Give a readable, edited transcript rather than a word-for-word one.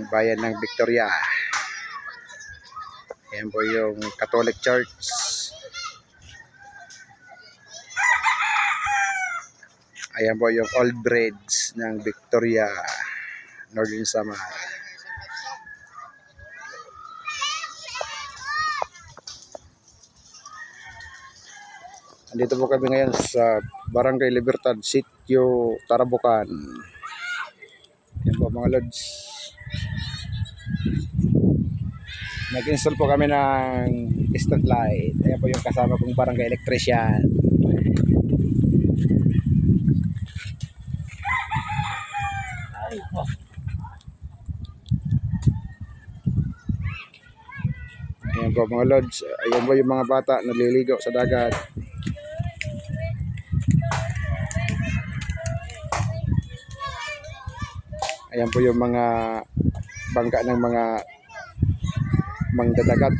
bayan ng Victoria. Ayan po yung Catholic Church. Ayan po yung Old Bridge ng Victoria, Northern Samar. Andito po kami ngayon sa Barangay Libertad, Sitio Tarabucan. Ayan po mga lods. Nag-install po kami ng distant light. Ayan po yung kasama kong barangay electrician. Ayan po mga lods. Ayan po yung mga bata naliligo sa dagat. Ayan po yung mga bangka ng mga mangdadagat.